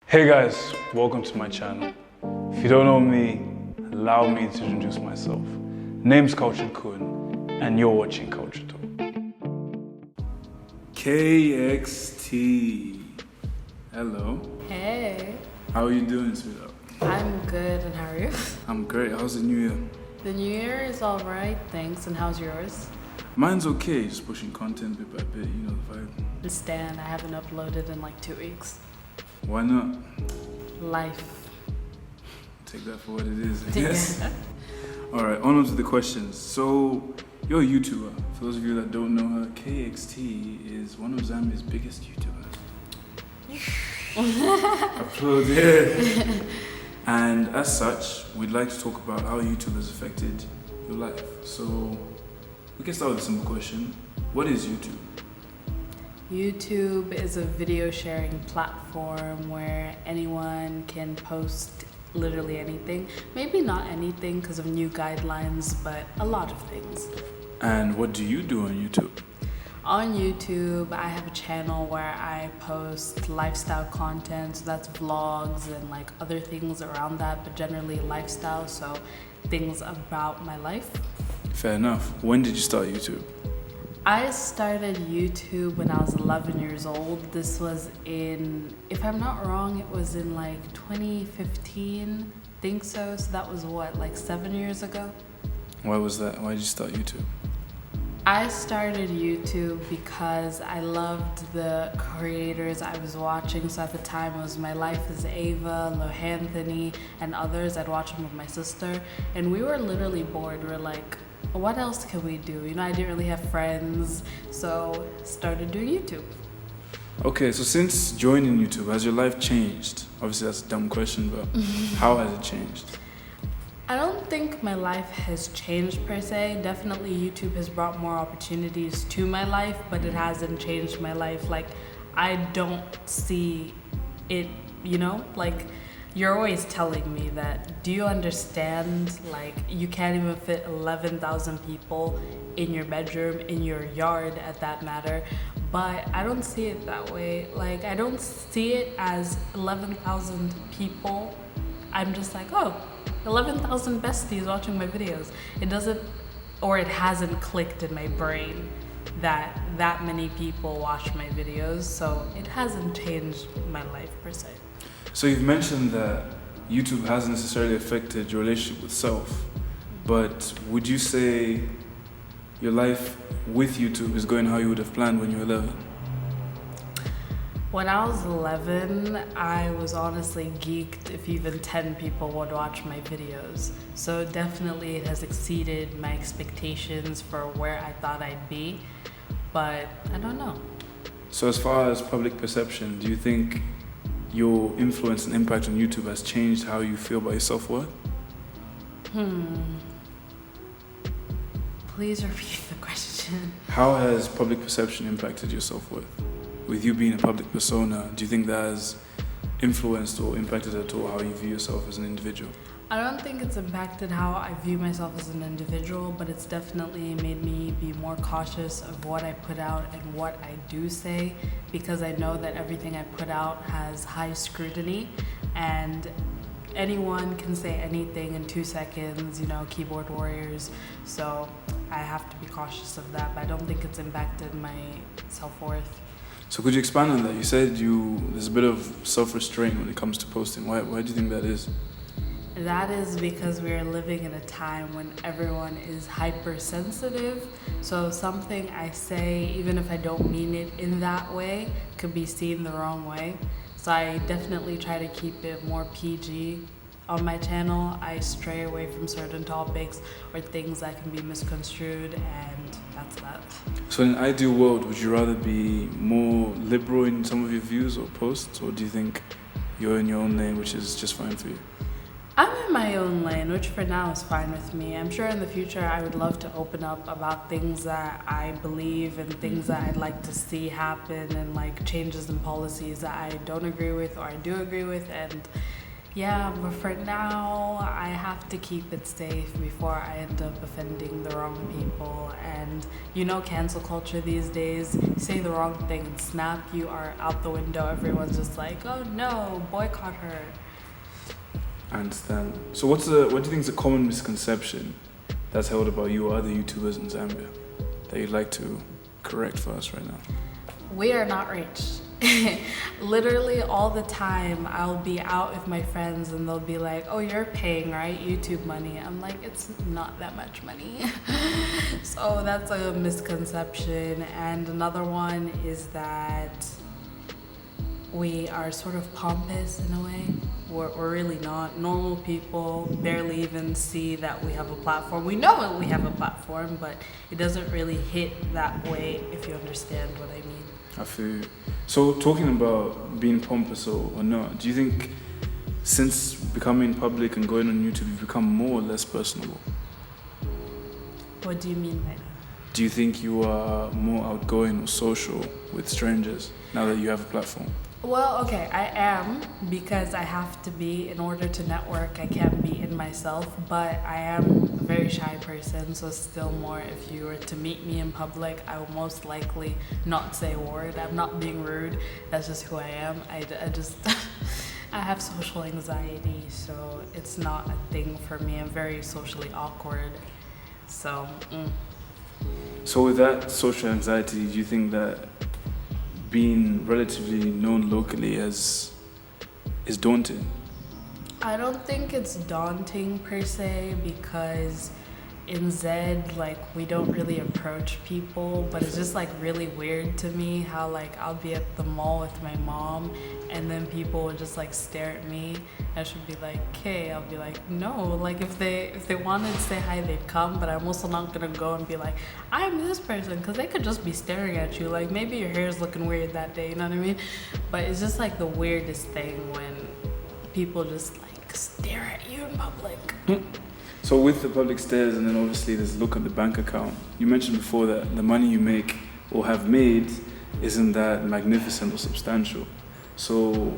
Hey guys, welcome to my channel. If you don't know me, allow me to introduce myself. Name's KulturedKhun, and you're watching Culture Talk. KayxTee. Hello. Hey. How are you doing, sweetheart? I'm good, and how are you? I'm great. How's the new year? The new year is alright, thanks, and how's yours? Mine's okay, just pushing content bit by bit, you know the vibe. Stan, I haven't uploaded in like 2 weeks. Why not? Life. Take that for what it is, I guess. Alright, on to the questions. So, you're a YouTuber. For those of you that don't know her, KayxTee is one of Zambia's biggest YouTubers. Applaud. And as such, we'd like to talk about how YouTube has affected your life. So, we can start with a simple question. What is YouTube? YouTube is a video sharing platform where anyone can post literally anything. Maybe not anything because of new guidelines, but a lot of things. And what do you do on YouTube? On YouTube, I have a channel where I post lifestyle content, so that's vlogs and like other things around that, but generally lifestyle, so things about my life. Fair enough. When did you start YouTube? I started YouTube when I was 11 years old. This was in, if I'm not wrong, it was in like 2015, think so. So that was what, like 7 years ago? Why was that? Why did you start YouTube? I started YouTube because I loved the creators I was watching. So at the time it was My Life is Ava, Lohanthony, and others. I'd watch them with my sister. And we were literally bored. We were like, what else can we do? You know, I didn't really have friends, so started doing YouTube. Okay, so since joining YouTube, has your life changed? Obviously that's a dumb question, but how has it changed? I don't think my life has changed per se. Definitely YouTube has brought more opportunities to my life, but it hasn't changed my life. Like, I don't see it, you know, like, you're always telling me that, do you understand, like, you can't even fit 11,000 people in your bedroom, in your yard at that matter, but I don't see it that way. Like, I don't see it as 11,000 people. I'm just like, oh, 11,000 besties watching my videos. It doesn't, or it hasn't clicked in my brain that that many people watch my videos, so it hasn't changed my life per se. So you've mentioned that YouTube hasn't necessarily affected your relationship with self, but would you say your life with YouTube is going how you would have planned when you were 11? When I was 11, I was honestly geeked if even 10 people would watch my videos. So definitely it has exceeded my expectations for where I thought I'd be, but I don't know. So as far as public perception, do you think your influence and impact on YouTube has changed how you feel about your self-worth? Please repeat the question. How has public perception impacted your self-worth? With you being a public persona, do you think that has influenced or impacted at all how you view yourself as an individual? I don't think it's impacted how I view myself as an individual, but it's definitely made me be more cautious of what I put out and what I do say, because I know that everything I put out has high scrutiny and anyone can say anything in 2 seconds, you know, keyboard warriors. So I have to be cautious of that, but I don't think it's impacted my self-worth. So could you expand on that? You said there's a bit of self-restraint when it comes to posting. Why do you think that is? That is because we are living in a time when everyone is hypersensitive. So something I say, even if I don't mean it in that way, could be seen the wrong way. So I definitely try to keep it more PG. On my channel, I stray away from certain topics or things that can be misconstrued, and that's that. So in an ideal world, would you rather be more liberal in some of your views or posts, or do you think you're in your own lane, which is just fine for you? I'm in my own lane, which for now is fine with me. I'm sure in the future I would love to open up about things that I believe and things that I'd like to see happen, and like changes in policies that I don't agree with or I do agree with, and Yeah, but for now, I have to keep it safe before I end up offending the wrong people. And cancel culture these days, you say the wrong thing and snap, you are out the window. Everyone's just like, oh no, boycott her. I understand. So what do you think is a common misconception that's held about you or other YouTubers in Zambia that you'd like to correct for us right now? We are not rich. Literally all the time I'll be out with my friends and they'll be like, oh, you're paying, right? YouTube money. I'm like, it's not that much money. So that's a misconception. And another one is that we are sort of pompous in a way. We're really not. Normal people barely even see that we have a platform. We know that we have a platform, but it doesn't really hit that way, if you understand what I mean. I feel you. So talking about being pompous or not, do you think since becoming public and going on YouTube, you've become more or less personable? What do you mean by that? Do you think you are more outgoing or social with strangers now that you have a platform? Well, okay, I am, because I have to be in order to network. I can't be in myself, but I am a very shy person, so still more, if you were to meet me in public, I will most likely not say a word. I'm not being rude, that's just who I am. I just, I have social anxiety, so it's not a thing for me. I'm very socially awkward, so. So with that social anxiety, do you think that being relatively known locally is daunting? I don't think it's daunting per se, because in Zed, like, we don't really approach people, but it's just like really weird to me how like I'll be at the mall with my mom and then people would just like stare at me. I should be like, okay, I'll be like, no, like if they wanted to say hi, they'd come, but I'm also not gonna go and be like, I'm this person, because they could just be staring at you. Like maybe your hair is looking weird that day, you know what I mean? But it's just like the weirdest thing when people just like stare at you in public. So with the public stares, and then obviously there's a look at the bank account. You mentioned before that the money you make or have made isn't that magnificent or substantial. So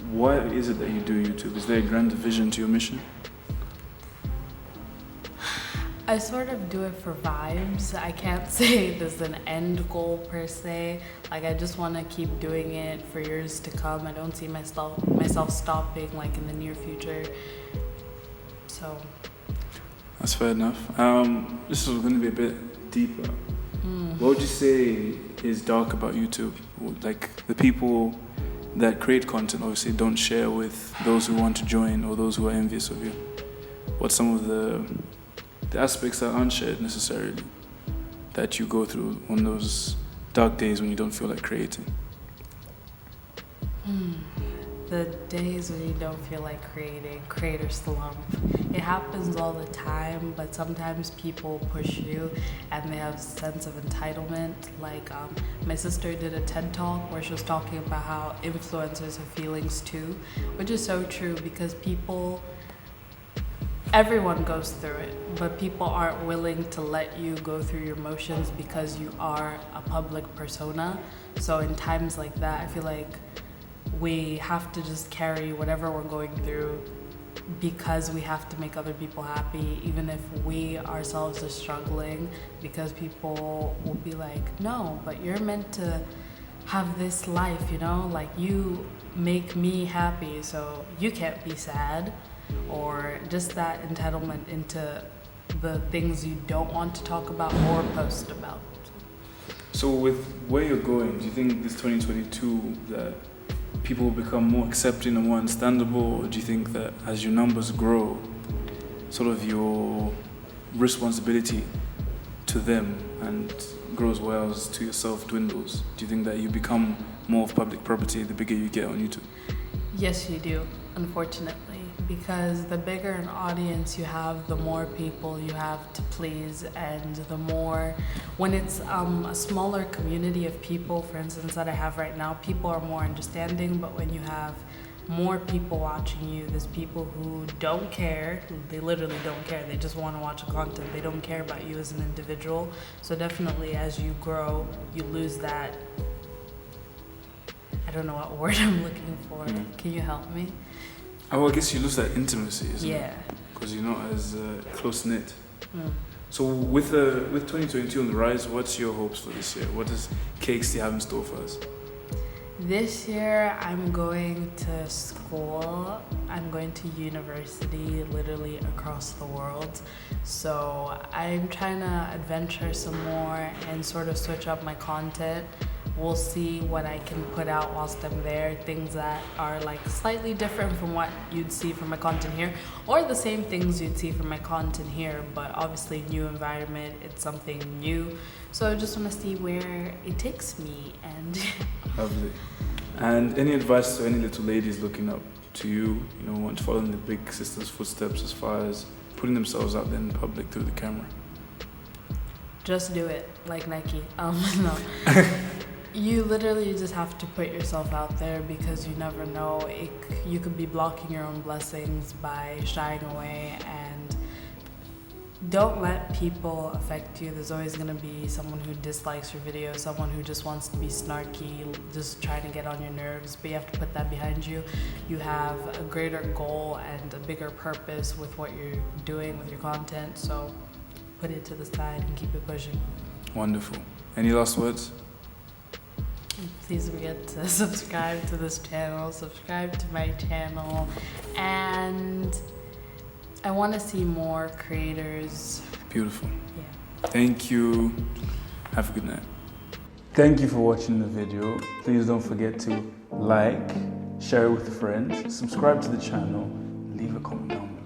why is it that you do YouTube? Is there a grander vision to your mission? I sort of do it for vibes. I can't say there's an end goal per se. Like I just want to keep doing it for years to come. I don't see myself stopping like in the near future. So. That's fair enough. This is going to be a bit deeper. What would you say is dark about YouTube? Like the people that create content obviously don't share with those who want to join or those who are envious of you. What's some of the aspects that aren't shared necessarily that you go through on those dark days when you don't feel like creating? The days when you don't feel like creating, creator slump. It happens all the time, but sometimes people push you and they have a sense of entitlement. Like my sister did a TED Talk where she was talking about how influencers have feelings too, which is so true because everyone goes through it, but people aren't willing to let you go through your emotions because you are a public persona. So in times like that, I feel like we have to just carry whatever we're going through because we have to make other people happy, even if we ourselves are struggling, because people will be like, no, but you're meant to have this life, you know, like you make me happy, so you can't be sad, or just that entitlement into the things you don't want to talk about or post about. So with where you're going, do you think this 2022 that people will become more accepting and more understandable, or do you think that as your numbers grow, sort of your responsibility to them and grows whereas to yourself dwindles? Do you think that you become more of public property the bigger you get on YouTube? Yes, you do, unfortunately, because the bigger an audience you have, the more people you have to please, and the more, when it's a smaller community of people, for instance, that I have right now, people are more understanding, but when you have more people watching you, there's people who don't care, they literally don't care, they just want to watch the content, they don't care about you as an individual. So definitely as you grow, you lose that, I don't know what word I'm looking for. Can you help me? Oh, I guess you lose that intimacy, isn't it? Yeah. Because you're not as close-knit. Mm. So with 2022 on the rise, what's your hopes for this year? What does KayxTee have in store for us? This year, I'm going to school. I'm going to university, literally across the world. So I'm trying to adventure some more and sort of switch up my content. We'll see what I can put out whilst I'm there. Things that are like slightly different from what you'd see from my content here, or the same things you'd see from my content here, but obviously new environment, it's something new. So I just want to see where it takes me and Lovely. And any advice to any little ladies looking up to you, want to follow in the big sister's footsteps as far as putting themselves out there in public through the camera? just do it, like Nike. No. You literally just have to put yourself out there because you never know. You could be blocking your own blessings by shying away, and don't let people affect you. There's always going to be someone who dislikes your video, someone who just wants to be snarky, just trying to get on your nerves, but you have to put that behind you. You have a greater goal and a bigger purpose with what you're doing with your content, so put it to the side and keep it pushing. Wonderful. Any last words? Please don't forget to subscribe to this channel, subscribe to my channel, and I want to see more creators. Beautiful. Yeah. Thank you. Have a good night. Thank you for watching the video. Please don't forget to like, share it with a friend, subscribe to the channel, leave a comment down below.